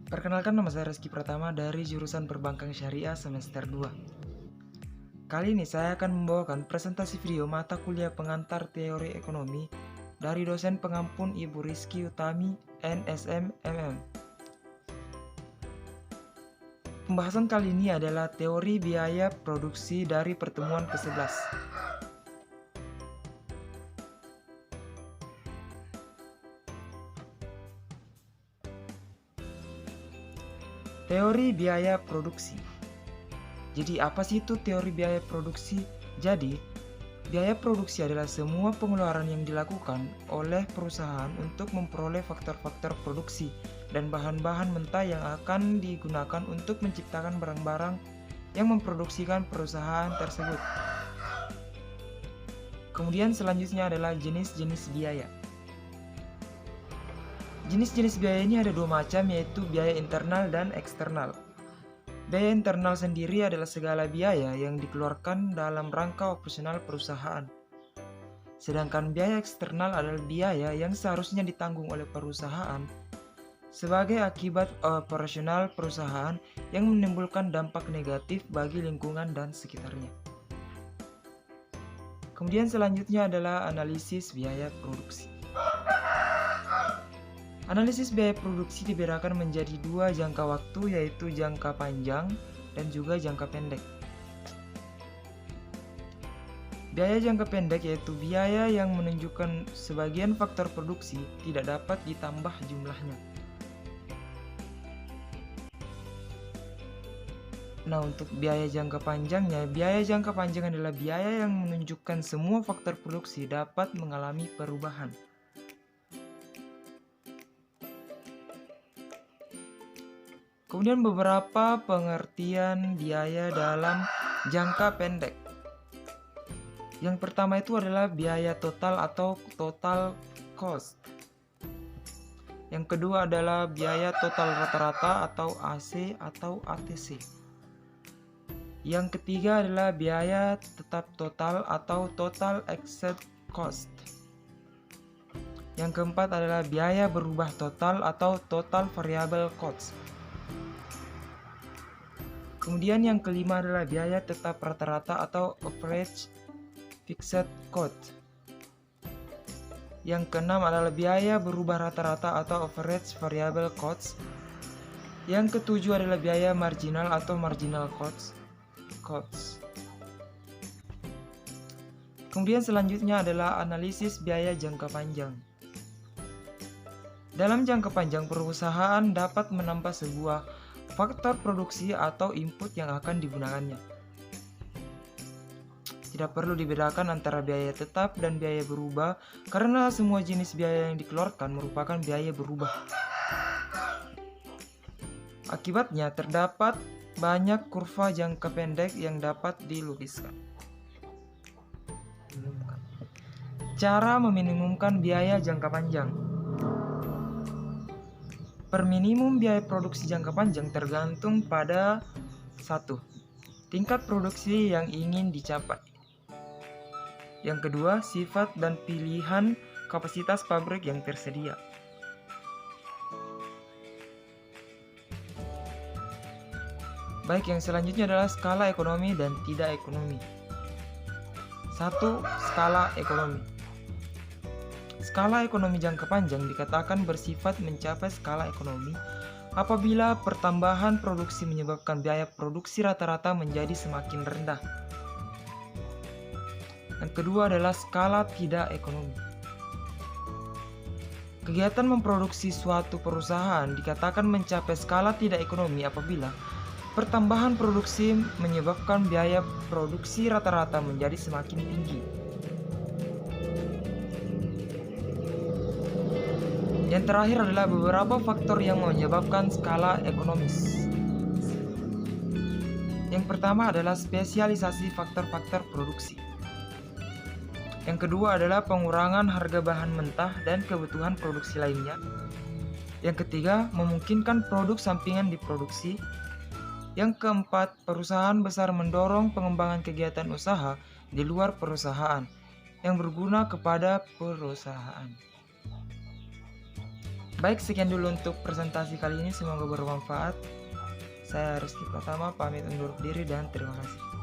Perkenalkan, nama saya Reski Pratama dari jurusan Perbankan Syariah semester 2. Kali ini saya akan membawakan presentasi video mata kuliah pengantar teori ekonomi dari dosen pengampun Ibu Rizky Utami, NSM MM. Pembahasan kali ini adalah teori biaya produksi dari pertemuan ke-11. Teori biaya produksi. Jadi apa sih itu teori biaya produksi? Jadi, biaya produksi adalah semua pengeluaran yang dilakukan oleh perusahaan untuk memperoleh faktor-faktor produksi dan bahan-bahan mentah yang akan digunakan untuk menciptakan barang-barang yang memproduksikan perusahaan tersebut. Kemudian selanjutnya adalah jenis-jenis biaya. Jenis-jenis biaya ini ada dua macam, yaitu biaya internal dan eksternal. Biaya internal sendiri adalah segala biaya yang dikeluarkan dalam rangka operasional perusahaan. Sedangkan biaya eksternal adalah biaya yang seharusnya ditanggung oleh perusahaan sebagai akibat operasional perusahaan yang menimbulkan dampak negatif bagi lingkungan dan sekitarnya. Kemudian selanjutnya adalah analisis biaya produksi. Analisis biaya produksi dibedakan menjadi dua jangka waktu, yaitu jangka panjang dan juga jangka pendek. Biaya jangka pendek yaitu biaya yang menunjukkan sebagian faktor produksi tidak dapat ditambah jumlahnya. Nah, untuk biaya jangka panjangnya, biaya jangka panjang adalah biaya yang menunjukkan semua faktor produksi dapat mengalami perubahan. Kemudian beberapa pengertian biaya dalam jangka pendek. Yang pertama itu adalah biaya total atau total cost. Yang kedua adalah biaya total rata-rata atau AC atau ATC. Yang ketiga adalah biaya tetap total atau total excess cost. Yang keempat adalah biaya berubah total atau total variable cost. Kemudian yang kelima adalah biaya tetap rata-rata atau average fixed cost. Yang keenam adalah biaya berubah rata-rata atau average variable cost. Yang ketujuh adalah biaya marginal atau marginal cost. Kemudian selanjutnya adalah analisis biaya jangka panjang. Dalam jangka panjang, perusahaan dapat menambah sebuah faktor produksi atau input yang akan digunakannya. Tidak perlu dibedakan antara biaya tetap dan biaya berubah, karena semua jenis biaya yang dikeluarkan merupakan biaya berubah. Akibatnya, terdapat banyak kurva jangka pendek yang dapat dilukiskan. Cara meminimumkan biaya jangka panjang. Per minimum biaya produksi jangka panjang tergantung pada 1. Tingkat produksi yang ingin dicapai. Yang kedua, sifat dan pilihan kapasitas pabrik yang tersedia. Baik, yang selanjutnya adalah skala ekonomi dan tidak ekonomi. 1. Skala ekonomi. Skala ekonomi jangka panjang dikatakan bersifat mencapai skala ekonomi apabila pertambahan produksi menyebabkan biaya produksi rata-rata menjadi semakin rendah. Yang kedua adalah skala tidak ekonomi. Kegiatan memproduksi suatu perusahaan dikatakan mencapai skala tidak ekonomi apabila pertambahan produksi menyebabkan biaya produksi rata-rata menjadi semakin tinggi. Yang terakhir adalah beberapa faktor yang menyebabkan skala ekonomis. Yang pertama adalah spesialisasi faktor-faktor produksi. Yang kedua adalah pengurangan harga bahan mentah dan kebutuhan produksi lainnya. Yang ketiga, memungkinkan produk sampingan diproduksi. Yang keempat, perusahaan besar mendorong pengembangan kegiatan usaha di luar perusahaan yang berguna kepada perusahaan. Baik, sekian dulu untuk presentasi kali ini, semoga bermanfaat. Saya Rizky Pratama, pamit undur diri dan terima kasih.